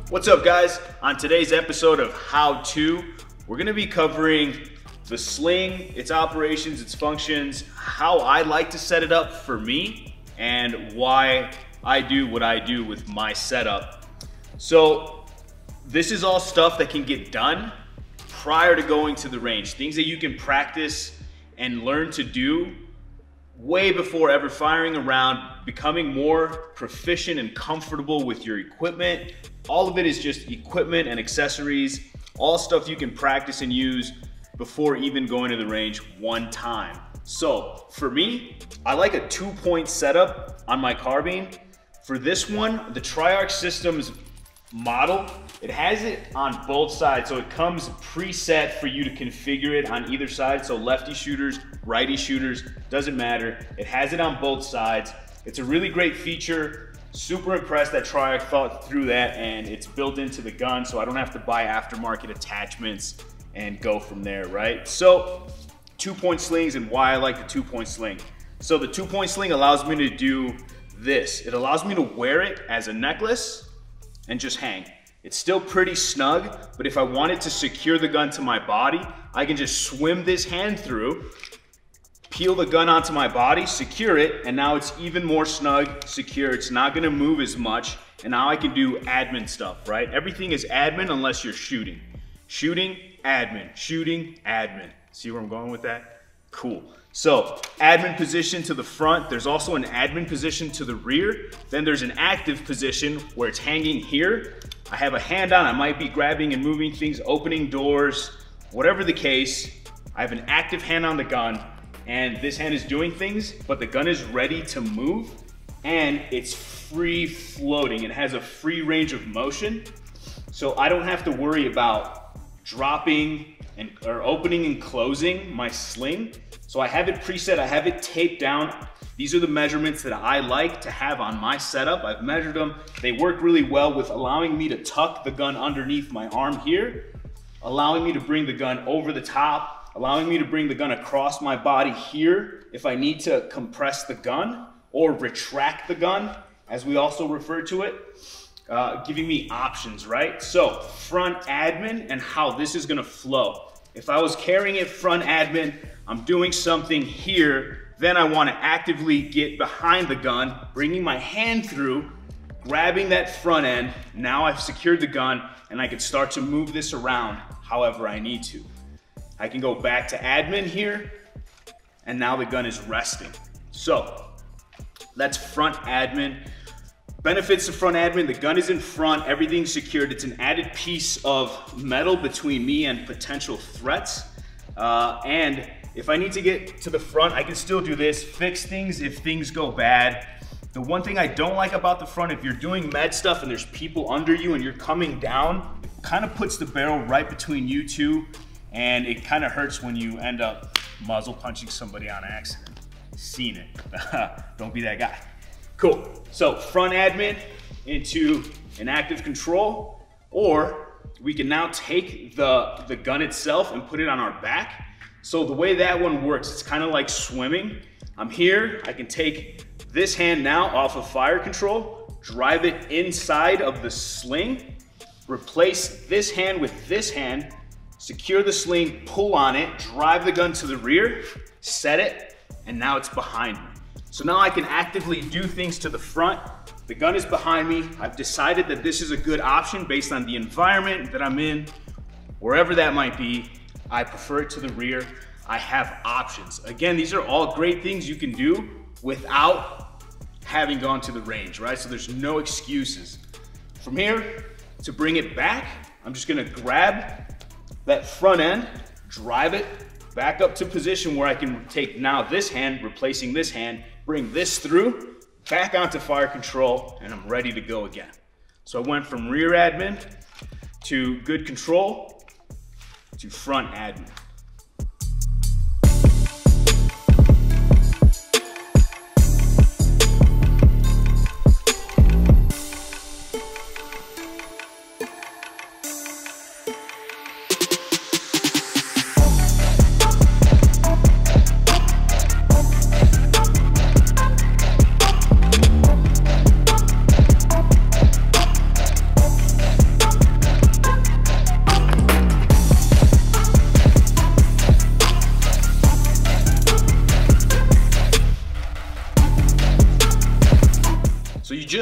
What's up, guys? On today's episode of How To, we're going to be covering the sling, its operations, its functions, how I like to set it up for me, and why I do what I do with my setup. So this is all stuff that can get done prior to going to the range, things that you can practice and learn to do way before ever firing a round, becoming more proficient and comfortable with your equipment. All of it is just equipment and accessories, all stuff you can practice and use before even going to the range one time. So for me, I like a 2-point setup on my carbine. For this one, the Triarch Systems model, it has it on both sides, so it comes preset for you to configure it on either side. So lefty shooters, righty shooters, doesn't matter. It has it on both sides. It's a really great feature. Super impressed that Triarch thought through that, and it's built into the gun, so I don't have to buy aftermarket attachments and go from there, right? So 2-point slings and why I like the 2-point sling. So the 2-point sling allows me to do this. It allows me to wear it as a necklace and just hang. It's still pretty snug, but if I wanted to secure the gun to my body, I can just swim this hand through, peel the gun onto my body, secure it, and now it's even more snug, secure. It's not gonna move as much, and now I can do admin stuff, right? Everything is admin unless you're shooting. Shooting, admin, shooting, admin. See where I'm going with that? Cool. So, admin position to the front. There's also an admin position to the rear. Then there's an active position where it's hanging here. I have a hand on, I might be grabbing and moving things, opening doors, whatever the case. I have an active hand on the gun, and this hand is doing things, but the gun is ready to move, and it's free floating. It has a free range of motion, so I don't have to worry about dropping or opening and closing my sling. So I have it preset, I have it taped down. These are the measurements that I like to have on my setup. I've measured them. They work really well with allowing me to tuck the gun underneath my arm here, allowing me to bring the gun over the top, allowing me to bring the gun across my body here if I need to compress the gun or retract the gun, as we also refer to it, giving me options, right? So front admin and how this is gonna flow. If I was carrying it front admin, I'm doing something here, then I wanna actively get behind the gun, bringing my hand through, grabbing that front end. Now I've secured the gun and I can start to move this around however I need to. I can go back to admin here, and now the gun is resting. So that's front admin. Benefits of front admin: the gun is in front, everything's secured. It's an added piece of metal between me and potential threats. And if I need to get to the front, I can still do this, fix things if things go bad. The one thing I don't like about the front, if you're doing med stuff and there's people under you and you're coming down, it kind of puts the barrel right between you two, and it kind of hurts when you end up muzzle punching somebody on accident. Seen it. Don't be that guy. Cool. So front admin into an active control, or we can now take the gun itself and put it on our back. So the way that one works, it's kind of like swimming. I'm here, I can take this hand now off of fire control, drive it inside of the sling, replace this hand with this hand, secure the sling, pull on it, drive the gun to the rear, set it, and now it's behind me. So now I can actively do things to the front. The gun is behind me. I've decided that this is a good option based on the environment that I'm in, wherever that might be. I prefer it to the rear. I have options. Again, these are all great things you can do without having gone to the range, right? So there's no excuses. From here, to bring it back, I'm just gonna grab that front end, drive it back up to position where I can take now this hand, replacing this hand, bring this through, back onto fire control, and I'm ready to go again. So I went from rear admin to good control to front admin.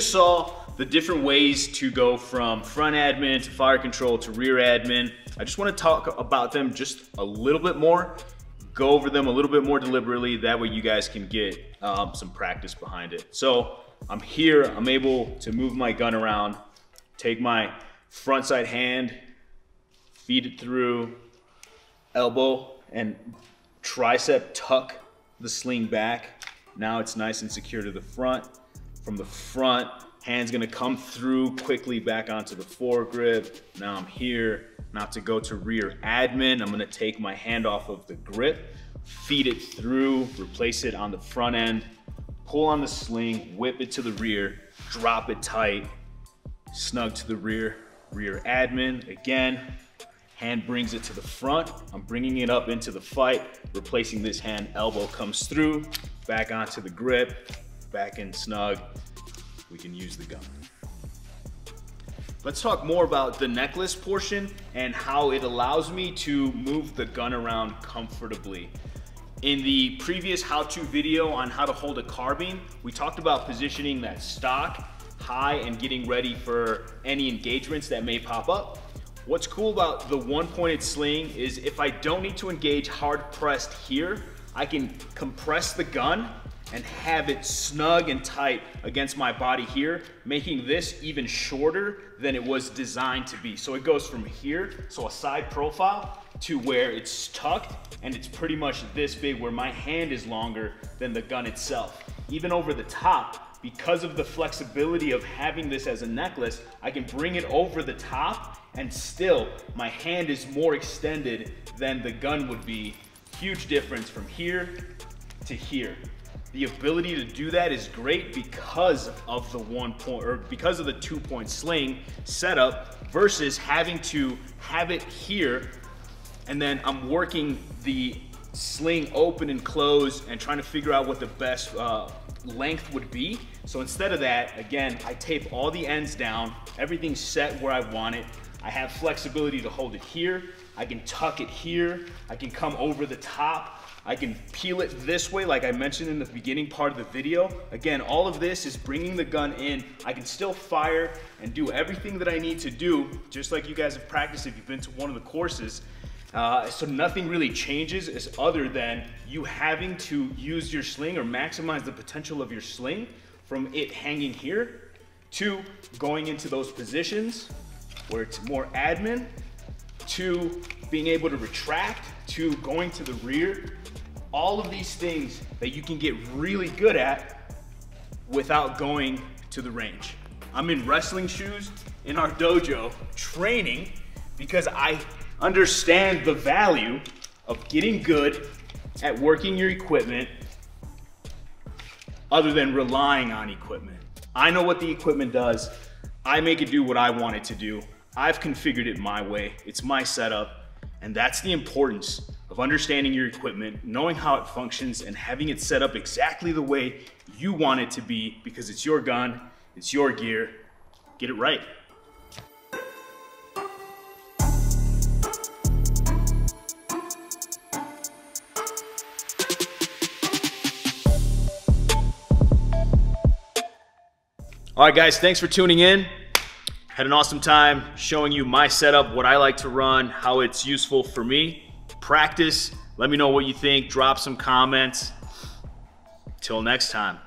just saw the different ways to go from front admin to fire control to rear admin. I just want to talk about them just a little bit more, go over them a little bit more deliberately. That way you guys can get some practice behind it. So I'm here, I'm able to move my gun around, take my front side hand, feed it through, elbow and tricep, tuck the sling back. Now it's nice and secure to the front. From the front, hand's gonna come through quickly back onto the foregrip. Now I'm here. Now to go to rear admin, I'm gonna take my hand off of the grip, feed it through, replace it on the front end, pull on the sling, whip it to the rear, drop it tight, snug to the rear, rear admin. Again, hand brings it to the front. I'm bringing it up into the fight, replacing this hand, elbow comes through, back onto the grip, back in snug. We can use the gun. Let's talk more about the necklace portion and how it allows me to move the gun around comfortably. In the previous how-to video on how to hold a carbine, we talked about positioning that stock high and getting ready for any engagements that may pop up. What's cool about the one-pointed sling is if I don't need to engage hard pressed here, I can compress the gun and have it snug and tight against my body here, making this even shorter than it was designed to be. So it goes from here, so a side profile, to where it's tucked and it's pretty much this big where my hand is longer than the gun itself. Even over the top, because of the flexibility of having this as a necklace, I can bring it over the top and still my hand is more extended than the gun would be. Huge difference from here to here. The ability to do that is great because of the because of the 2-point sling setup versus having to have it here and then I'm working the sling open and close and trying to figure out what the best length would be. So instead of that, again, I tape all the ends down, everything's set where I want it. I have flexibility to hold it here. I can tuck it here. I can come over the top. I can peel it this way like I mentioned in the beginning part of the video. Again, all of this is bringing the gun in. I can still fire and do everything that I need to do, just like you guys have practiced if you've been to one of the courses. So nothing really changes as other than you having to use your sling or maximize the potential of your sling from it hanging here to going into those positions where it's more admin, to being able to retract, to going to the rear. All of these things that you can get really good at without going to the range. I'm in wrestling shoes in our dojo training because I understand the value of getting good at working your equipment other than relying on equipment. I know what the equipment does. I make it do what I want it to do. I've configured it my way. It's my setup. And that's the importance of understanding your equipment, knowing how it functions, and having it set up exactly the way you want it to be because it's your gun, it's your gear. Get it right. All right, guys, thanks for tuning in. Had an awesome time showing you my setup, what I like to run, how it's useful for me. Practice, let me know what you think, drop some comments. Till next time.